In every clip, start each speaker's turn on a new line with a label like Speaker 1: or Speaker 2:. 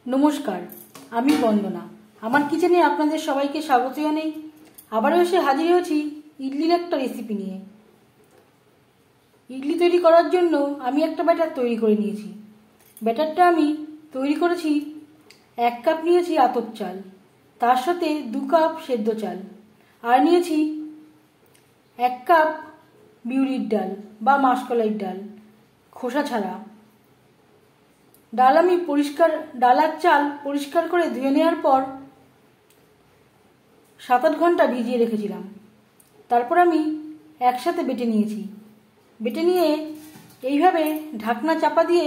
Speaker 1: নমস্কার, আমি বন্দনা। আমার কিচেনে আপনাদের সবাইকে স্বাগত জানাই। আবারও এসে হাজির হয়েছি ইডলির একটা রেসিপি নিয়ে। ইডলি তৈরি করার জন্য আমি একটা ব্যাটার তৈরি করে নিয়েছি। ব্যাটারটা আমি তৈরি করেছি 1 কাপ নিয়েছি আতপ চাল, তার সাথে 2 কাপ সেদ্ধ চাল, আর নিয়েছি 1 কাপ বিউলির ডাল বা মাসকলাইয়ের ডাল, খোসা ছাড়া। ডাল আর চাল পরিষ্কার করে ধুয়ে নেওয়ার পর 7-8 ঘন্টা ভিজিয়ে রেখেছিলাম। তারপর আমি একসাথে বেটে নিয়েছি। বেটে নিয়ে এইভাবে ঢাকনা চাপা দিয়ে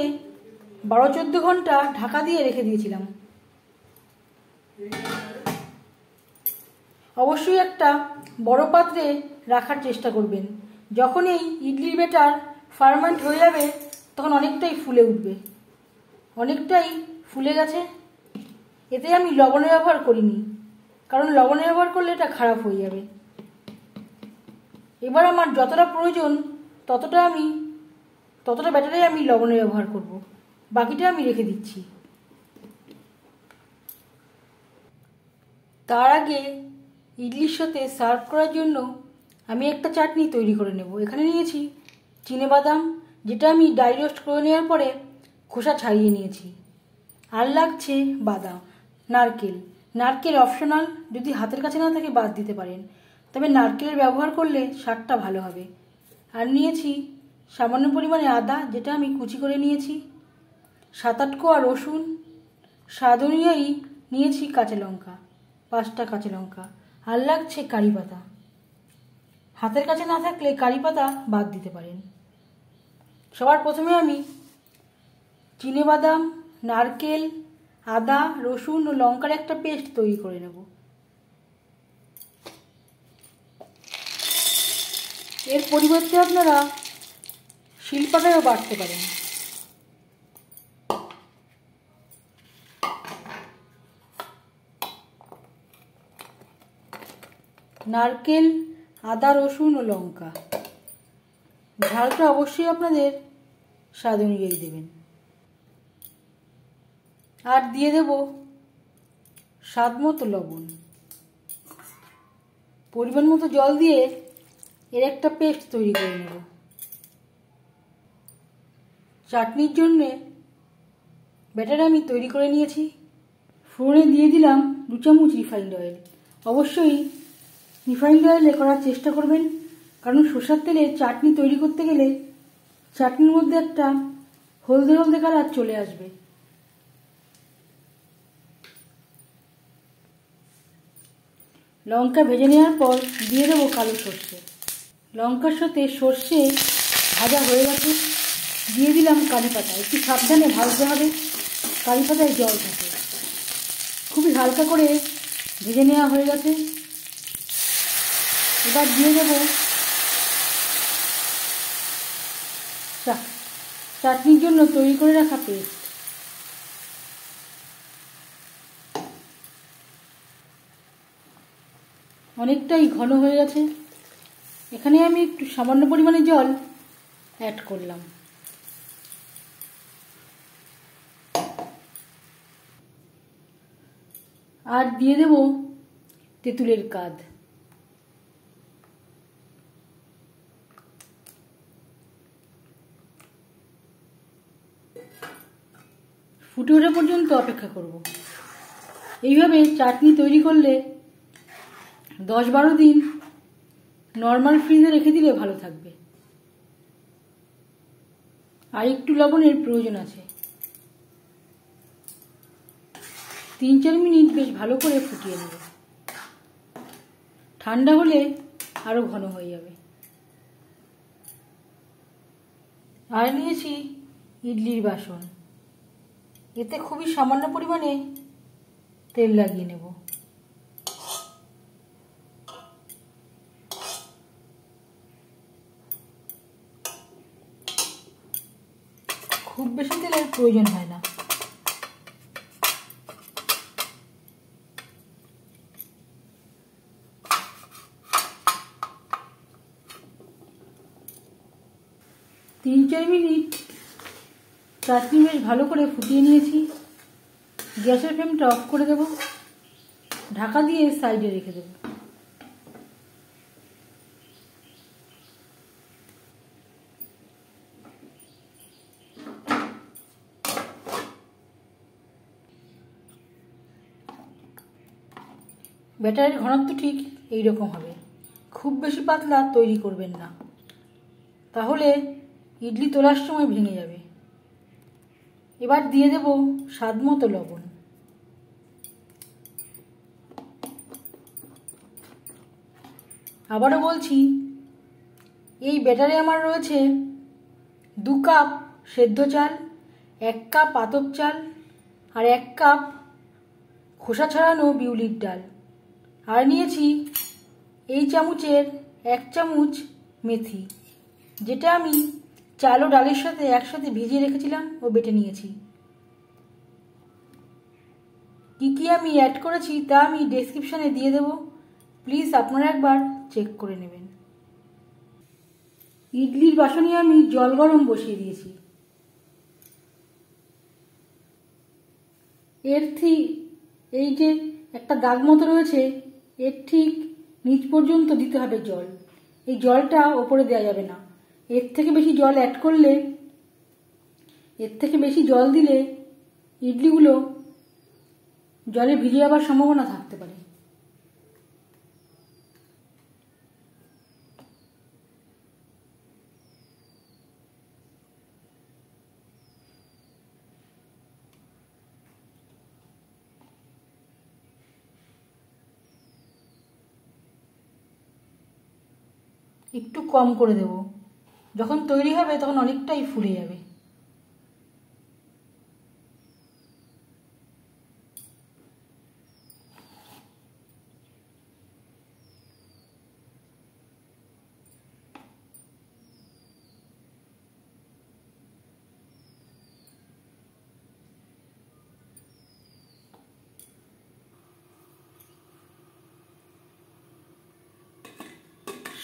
Speaker 1: 12-14 ঘন্টা ঢাকা দিয়ে রেখে দিয়েছিলাম। অবশ্যই একটা বড় পাত্রে রাখার চেষ্টা করবেন। যখন এই ইডলির ব্যাটার ফার্মেন্ট হয়ে যাবে তখন অনেকটাই ফুলে উঠবে। অনেকটাই ফুলে গেছে। এতে আমি লবণের ব্যবহার করিনি, কারণ লবণের ব্যবহার করলে এটা খারাপ হয়ে যাবে। এবার আমার যতটা প্রয়োজন ততটা ব্যাটারে আমি লবণের ব্যবহার করব, বাকিটা আমি রেখে দিচ্ছি। তার আগে ইডলির সাথে সার্ভ করার জন্য আমি একটা চাটনি তৈরি করে নেব। এখানে নিয়েছি চিনেবাদাম, যেটা আমি ড্রাই রোস্ট করে নেওয়ার পরে খোসা ছাড়িয়ে নিয়েছি। আর লাগছে বাদাম, নারকেল অপশনাল, যদি হাতের কাছে না থাকে বাদ দিতে পারেন, তবে নারকেলের ব্যবহার করলে স্বাদটা ভালো হবে। আর নিয়েছি সামান্য পরিমাণে আদা, যেটা আমি কুচি করে নিয়েছি, 7-8 কোয়া রসুন, স্বাদ অনুযায়ী নিয়েছি কাঁচা লঙ্কা, 5টা কাঁচা লঙ্কা, আর লাগছে কারি পাতা। হাতের কাছে না থাকলে কারি পাতা বাদ দিতে পারেন। সবার প্রথমে আমি চিনেবাদাম, নারকেল, আদা, রসুন ও লঙ্কার একটা পেস্ট তৈরি করে নেব। এর পরিবর্তে আপনারা শিলপাটায়ও বাটতে পারেন। নারকেল, আদা, রসুন ও লঙ্কা, ঝালটা অবশ্যই আপনাদের স্বাদ অনুযায়ী দেবেন। আর দিয়ে দেব স্বাদ মতো লবণ, পরিমাণ মতো জল দিয়ে এর একটা পেস্ট তৈরি করে নেব। চাটনির জন্যে ব্যাটার আমি তৈরি করে নিয়েছি। ফোড়নে দিয়ে দিলাম 2 চামচ রিফাইন্ড অয়েল। অবশ্যই রিফাইন্ড অয়েলে করার চেষ্টা করবেন, কারণ সরষের তেলে চাটনি তৈরি করতে গেলে চাটনির মধ্যে একটা হলদে হলদে কালার চলে আসবে। লঙ্কা ভেজে নেওয়ার পর দিয়ে দেবো কালো সর্ষে। লঙ্কার সাথে সর্ষে ভাজা হয়ে গেছে, দিয়ে দিলাম কারি পাতা। একটু সাবধানে ভাজতে হবে, কারি পাতায় জল থাকে। খুবই হালকা করে ভেজে নেওয়া হয়ে গেছে। এবার দিয়ে দেব চাটনির জন্য তৈরি করে রাখা পেস্ট। অনেকটাই ঘন হয়ে গেছে। এখানে আমি একটু সামান্য পরিমাণে জল অ্যাড করলাম। আর দিয়ে দেব তেঁতুলের কাঁধ। ফুটে ওঠা পর্যন্ত অপেক্ষা করব। এইভাবে চাটনি তৈরি করলে 10-12 দিন নর্মাল ফ্রিজে রেখে দিলে ভালো থাকবে। আর একটু লবণের প্রয়োজন আছে। 3-4 মিনিট বেশ ভালো করে ফুটিয়ে নেব। ঠান্ডা হলে আরো ঘন হয়ে যাবে। আর নিয়েছি ইডলির বাসন। এতে খুবই সামান্য পরিমাণে তেল লাগিয়ে নেব। খুব বেশি তেলের প্রয়োজন হয় না। তিন চার মিনিট চাটনি বেশ ভালো করে ফুটিয়ে নিয়েছি। গ্যাসের ফ্লেমটা অফ করে দেব, ঢাকা দিয়ে সাইডে রেখে দেব। ব্যাটারের ঘনত্ব ঠিক এই রকম হবে, খুব বেশি পাতলা তৈরি করবেন না, তাহলে ইডলি তোলার সময় ভেঙে যাবে। এবার দিয়ে দেব স্বাদ মতো লবণ। আবারও বলছি, এই ব্যাটারে আমার রয়েছে 2 কাপ সেদ্ধ চাল, 1 কাপ আতপ চাল আর 1 কাপ খোসা ছাড়ানো বিউলির ডাল, আর নিয়েছি এই চামচের 1 চামচ মেথি, যেটা আমি চাল ও ডালের সাথে একসাথে ভিজিয়ে রেখেছিলাম ও বেটে নিয়েছি। কি কি আমি অ্যাড করেছি তা আমি ডেসক্রিপশানে দিয়ে দেব, প্লিজ আপনারা একবার চেক করে নেবেন। ইডলির বাসনে আমি জল গরম বসিয়ে দিয়েছি। এর ঠিক এই যে একটা দাগ মতো রয়েছে, এর ঠিক নিচ পর্যন্ত দিতে হবে জল। এই জলটা ওপরে দেওয়া যাবে না, এর থেকে বেশি জল দিলে ইডলিগুলো জলে ভিজে যাওয়ার সম্ভাবনা থাকতে পারে। একটু কম করে দেব, যখন তৈরি হবে তখন অনেকটাই ফুলে যাবে।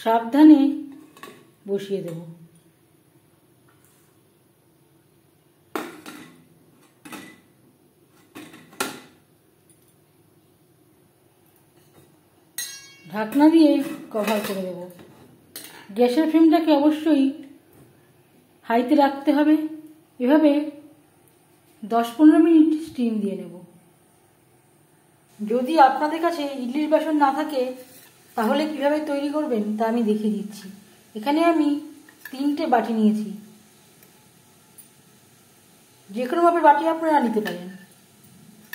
Speaker 1: সাবধানে বসিয়ে দেব। ঢাকনা দিয়ে কভার করে দেব। গ্যাসের ফ্লেমটাকে অবশ্যই হাইতে রাখতে হবে। এভাবে 10-15 মিনিট স্টিম দিয়ে নেব। যদি আপনাদের কাছে ইডলির বাসন না থাকে তাহলে কিভাবে তৈরি করবেন তা আমি দেখিয়ে দিচ্ছি। এখানে আমি 3টে বাটি নিয়েছি, যে কোনো মাপের বাটি আপনারা নিতে পারেন।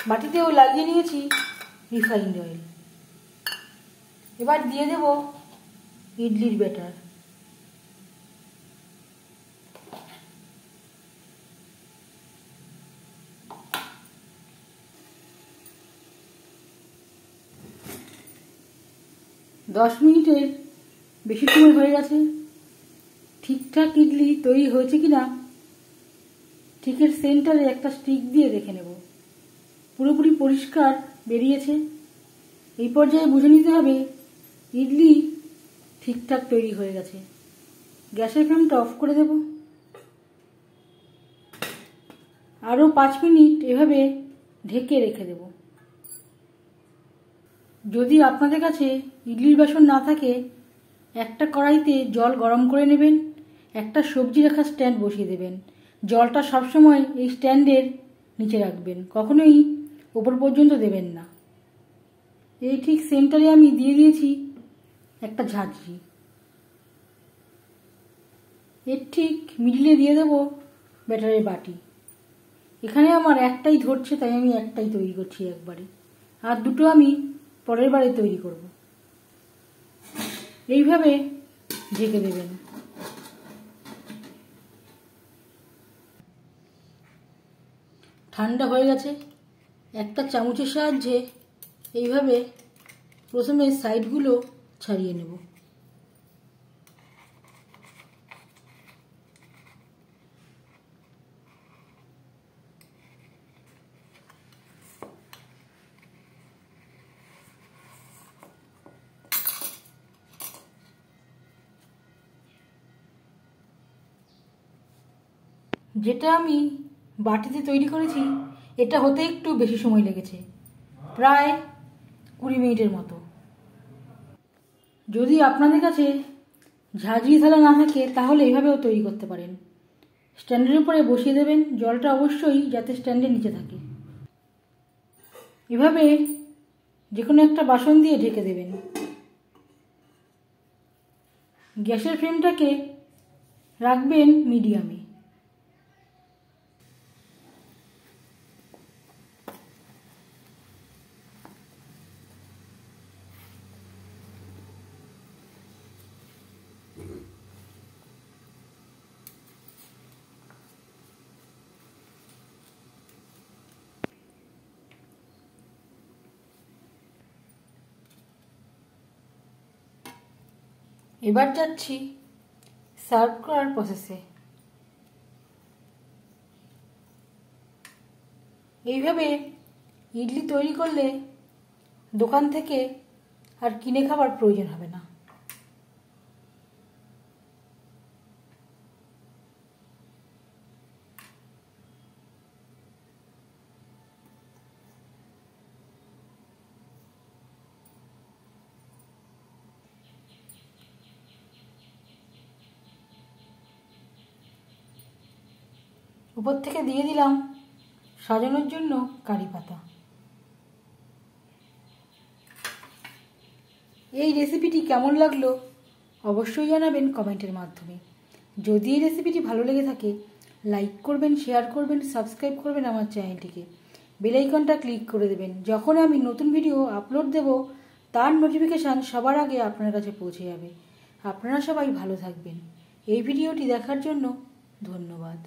Speaker 1: বাটিতেও লাগিয়ে নিয়েছি রিফাইন্ড অয়েল। এবার দিয়ে দেব ইডলির ব্যাটার। দশ মিনিটের বেশি সময় হয়ে গেছে। ঠিকঠাক ইডলি তৈরি হয়েছে কিনা ঠিক এর সেন্টারে একটা স্টিক দিয়ে দেখে নেব। পুরোপুরি পরিষ্কার বেরিয়েছে। এই পর্যায়ে বুঝে নিতে হবে ইডলি ঠিকঠাক তৈরি হয়ে গেছে। গ্যাসের ফ্লেমটা অফ করে দেব। আরও 5 মিনিট এভাবে ঢেকে রেখে দেব। যদি আপনাদের কাছে ইডলির বাসন না থাকে একটা কড়াইতে জল গরম করে নেবেন, একটা সবজি রাখার স্ট্যান্ড বসিয়ে দেবেন। জলটা সবসময় এই স্ট্যান্ডের নিচে রাখবেন, কখনোই ওপর পর্যন্ত দেবেন না। এই ঠিক সেন্টারে আমি দিয়ে দিয়েছি একটা ঝাঁঝরি। এর ঠিক মিডিলে দিয়ে দেব ব্যাটারের বাটি। এখানে আমার একটাই ধরছে, তাই আমি একটাই তৈরি করছি একবারে, আর দুটো আমি পরের বারে তৈরি করব। এইভাবে ঢেকে দেবেন। ঠান্ডা হয়ে গেছে। একটা চামচের সাহায্যে এইভাবে প্রথমে সাইডগুলো ছাড়িয়ে নেব। যেটা আমি বাটিতে তৈরি করেছি এটা হতে একটু বেশি সময় লেগেছে, প্রায় 20 মিনিটের মতো। যদি আপনাদের কাছে ঝাঁঝরি থালা না থাকে তাহলে এইভাবেও তৈরি করতে পারেন। স্ট্যান্ডের উপরে বসিয়ে দেবেন, জলটা অবশ্যই যাতে স্ট্যান্ডের নিচে থাকে। এভাবে যে কোনো একটা বাসন দিয়ে ঢেকে দেবেন। গ্যাসের ফ্লেমটাকে রাখবেন মিডিয়ামে। এবার যাচ্ছি সার্ভ করার প্রসেসে। এইভাবে ইডলি তৈরি করলে দোকান থেকে আর কিনে খাবার প্রয়োজন হবে না। উপর থেকে দিয়ে দিলাম সাজানোর জন্য কারি পাতা। এই রেসিপিটি কেমন লাগলো অবশ্যই জানাবেন কমেন্টের মাধ্যমে। যদি এই রেসিপিটি ভালো লেগে থাকে লাইক করবেন, শেয়ার করবেন, সাবস্ক্রাইব করবেন আমার চ্যানেলটিকে, বেল আইকনটা ক্লিক করে দেবেন। যখন আমি নতুন ভিডিও আপলোড দেব তার নোটিফিকেশান সবার আগে আপনার কাছে পৌঁছে যাবে। আপনারা সবাই ভালো থাকবেন। এই ভিডিওটি দেখার জন্য ধন্যবাদ।